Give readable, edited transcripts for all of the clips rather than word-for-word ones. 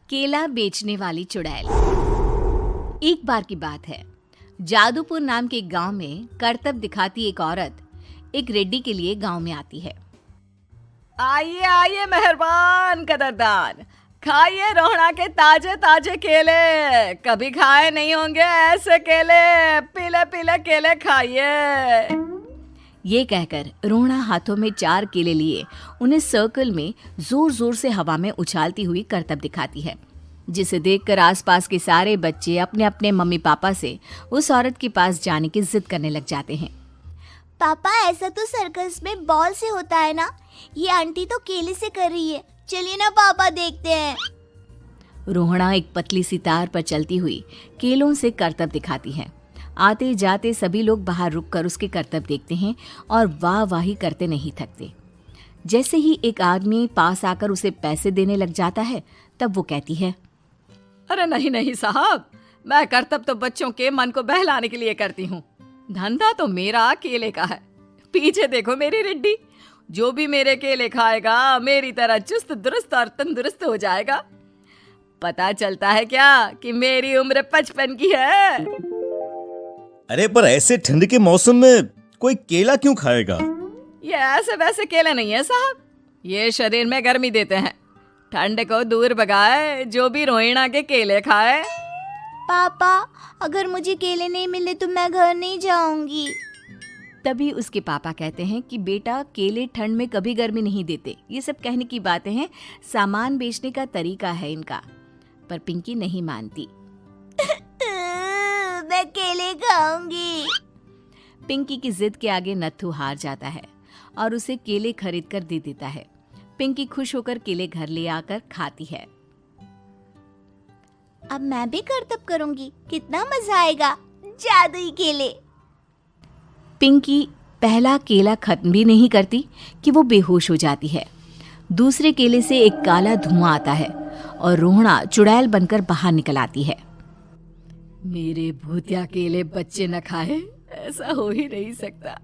केला बेचने वाली चुड़ैल। एक बार की बात है, जादूपुर नाम के गांव में करतब दिखाती एक औरत एक रेड्डी के लिए गांव में आती है। आइए आइए मेहरबान कदरदान, खाइए रोहड़ा के ताजे ताजे केले। कभी खाए नहीं होंगे ऐसे केले, पीले पीले केले खाइए। ये कहकर रोहड़ा हाथों में 4 केले लिए उन्हें सर्कल में जोर जोर से हवा में उछालती हुई करतब दिखाती है, जिसे देखकर आसपास के सारे बच्चे अपने अपने मम्मी पापा से उस औरत के पास जाने की जिद करने लग जाते हैं। पापा, ऐसा तो सर्कस में बॉल से होता है ना, ये आंटी तो केले से कर रही है। चलिए ना पापा, देखते हैं। रोहड़ा एक पतली सी तार पर चलती हुई केलों से करतब दिखाती है। आते जाते सभी लोग बाहर रुककर उसके करतब देखते हैं और वाह वाही करते नहीं थकते। जैसे ही एक आदमी पास आकर उसे पैसे देने लग जाता है, तब वो कहती है, अरे नहीं नहीं साहब, मैं करतब तो बच्चों के मन को बहलाने के लिए करती हूँ। धंधा तो मेरा केले का है। पीछे देखो मेरी रिड्डी, जो भी मेरे केले खाएगा मेरी तरह चुस्त दुरुस्त और तंदुरुस्त हो जाएगा। पता चलता है क्या कि मेरी उम्र 55 की है। अरे पर ऐसे ठंड के मौसम में कोई केला क्यों खाएगा? ये ऐसे वैसे केले नहीं है साहब, ये शरीर में गर्मी देते हैं, ठंड को दूर भगाए। जो भी रोहिणा के केले खाए। पापा, अगर मुझे केले नहीं मिले तो मैं घर नहीं जाऊंगी। तभी उसके पापा कहते हैं कि बेटा, केले ठंड में कभी गर्मी नहीं देते। ये सब कहने की बातें हैं, सामान बेचने का तरीका है इनका। पर पिंकी नहीं मानती। मैं केले खाऊंगी। पिंकी की जिद के आगे नत्थू हार जाता है और उसे केले खरीद कर दे देता है। पिंकी खुश होकर केले घर ले आकर खाती है। अब मैं भी करतब करूंगी, कितना मजा आएगा। जादुई केले। पिंकी पहला केला खत्म भी नहीं करती कि वो बेहोश हो जाती है। दूसरे केले से एक काला धुआं आता है और रोहड़ा चुड़ैल बनकर बाहर निकल आती है। मेरे भूतिया केले बच्चे न खाए, ऐसा हो ही नहीं सकता।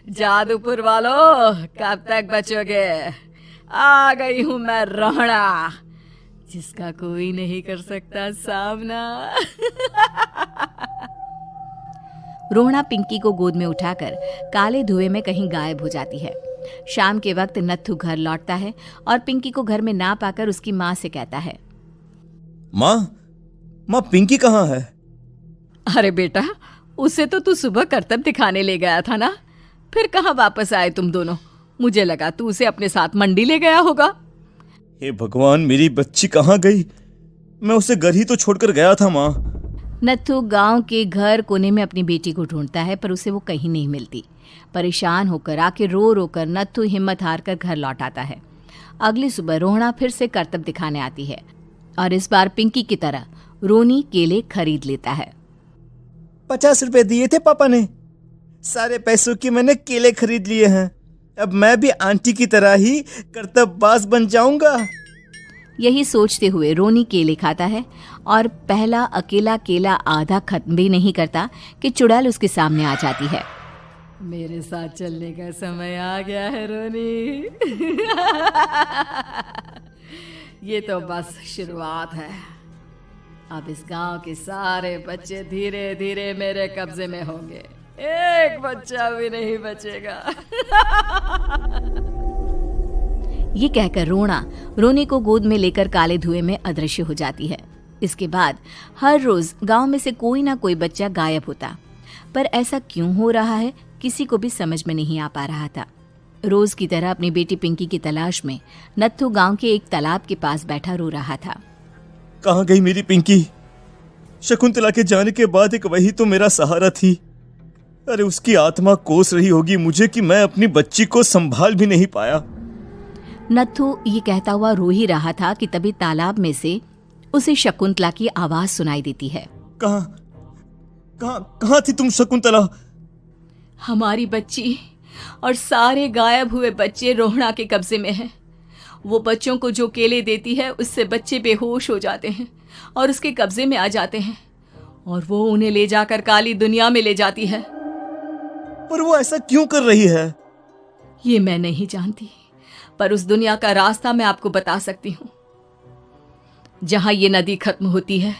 जादूपुर वालों, कब तक बचोगे? आ गई हूं मैं रोहड़ा, जिसका कोई नहीं कर सकता सामना। रोहड़ा पिंकी को गोद में उठाकर काले धुएं में कहीं गायब हो जाती है। शाम के वक्त नत्थू घर लौटता है और पिंकी को घर में ना पाकर उसकी माँ से कहता है, माँ पिंकी कहाँ है? अरे बेटा, उसे तो तू सुबह करतब दिखाने ले गया था ना, फिर कहाँ वापस आए तुम दोनों? मुझे लगा तू उसे अपने साथ मंडी ले गया होगा। हे भगवान, मेरी बच्ची कहाँ गई? मैं उसे घर ही तो छोड़कर गया था माँ। नत्थू गांव के घर कोने में अपनी बेटी को ढूंढता है, पर उसे वो कहीं नहीं मिलती। परेशान होकर आखिर रो रो कर नत्थू हिम्मत हार कर घर लौट आता है। अगली सुबह रोहड़ा फिर से करतब दिखाने आती है और इस बार पिंकी की तरह रोनी केले खरीद लेता है। 50 रुपए दिए थे पापा ने, सारे पैसों की मैंने केले खरीद लिए हैं। अब मैं भी आंटी की तरह ही करतबबाज बन जाऊंगा। यही सोचते हुए रोनी केले खाता है और पहला अकेला केला आधा खत्म भी नहीं करता कि चुड़ैल उसके सामने आ जाती है। मेरे साथ चलने का समय आ गया है रोनी। ये तो बस शुरुआत है। अब इस गांव के सारे बच्चे धीरे धीरे मेरे कब्जे में होंगे, एक बच्चा भी नहीं बचेगा। ये कहकर रोना रोनी को गोद में लेकर काले धुएं में अदृश्य हो जाती है। इसके बाद हर रोज गांव में से कोई ना कोई बच्चा गायब होता, पर ऐसा क्यों हो रहा है किसी को भी समझ में नहीं आ पा रहा था। रोज की तरह अपनी बेटी पिंकी की तलाश में नत्थू गांव के एक तालाब के पास बैठा रो रहा था। कहाँ गई मेरी पिंकी? शकुंतला के जाने के बाद एक वही तो मेरा सहारा थी। अरे उसकी आत्मा कोस रही होगी मुझे कि मैं अपनी बच्ची को संभाल भी नहीं पाया। नत्थू ये कहता हुआ रो ही रहा था कि तभी तालाब में से उसे शकुंतला की आवाज सुनाई देती है। कहाँ थी तुम शकुंतला? हमारी बच्ची और सारे गायब हुए बच्चे रोहड़ा के कब्जे में हैं। वो बच्चों को जो केले देती है उससे बच्चे बेहोश हो जाते हैं और उसके कब्जे में आ जाते हैं और वो उन्हें ले जाकर काली दुनिया में ले जाती है। पर वो ऐसा क्यों कर रही है? ये मैं नहीं जानती, पर उस दुनिया का रास्ता मैं आपको बता सकती हूँ। जहां ये नदी खत्म होती है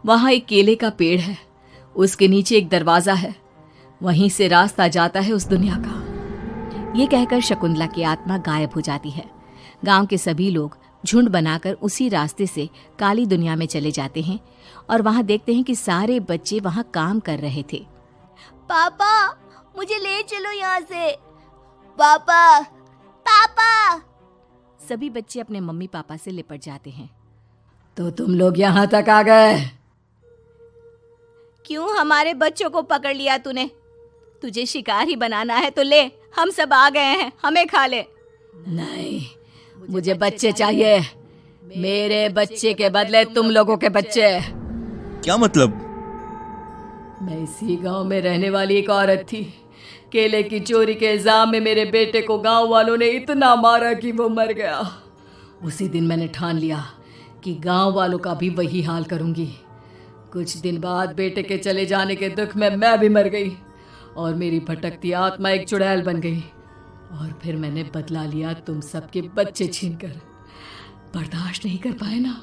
वहां एक केले का पेड़ है, उसके नीचे एक दरवाजा है, वहीं से रास्ता जाता है उस दुनिया का। ये कहकर शकुंतला की आत्मा गायब हो जाती है। गांव के सभी लोग झुंड बनाकर उसी रास्ते से काली दुनिया में चले जाते हैं और वहां देखते हैं कि सारे बच्चे वहां काम कर रहे थे। पापा मुझे ले चलो यहाँ से। पापा पापा। सभी बच्चे अपने मम्मी पापा से लिपट जाते हैं। तो तुम लोग यहाँ तक आ गए? क्यों हमारे बच्चों को पकड़ लिया तूने? तुझे शिकार ही बनाना है तो ले, हम सब आ गए हैं, हमें खा ले। नहीं, मुझे बच्चे चाहिए। मेरे बच्चे के बदले तुम लोगों के बच्चे। क्या मतलब? मैं इसी गांव में रहने वाली एक औरत थी। केले की चोरी के इल्जाम में मेरे बेटे को गांव वालों ने इतना मारा कि वो मर गया। उसी दिन मैंने ठान लिया कि गांव वालों का भी वही हाल करूंगी। कुछ दिन बाद बेटे के चले जाने के दुख में मैं भी मर गई और मेरी भटकती आत्मा एक चुड़ैल बन गई। और फिर मैंने बदला लिया तुम सबके बच्चे छीनकर। बर्दाश्त नहीं कर पाए ना,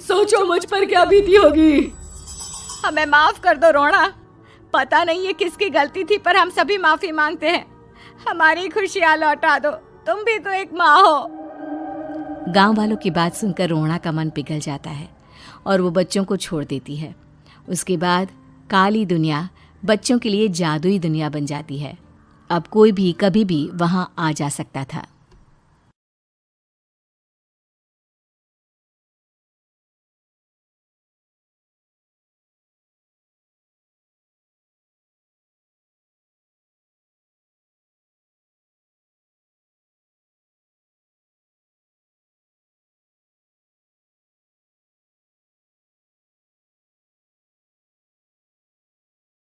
सोचो मुझ पर क्या बीती होगी। हमें माफ कर दो रोना, पता नहीं ये किसकी गलती थी पर हम सभी माफी मांगते हैं। हमारी खुशियां लौटा दो, तुम भी तो एक माँ हो। गांव वालों की बात सुनकर रोना का मन पिघल जाता है और वो बच्चों को छोड़ देती है। उसके बाद काली दुनिया बच्चों के लिए जादुई दुनिया बन जाती है। अब कोई भी कभी भी वहां आ जा सकता था।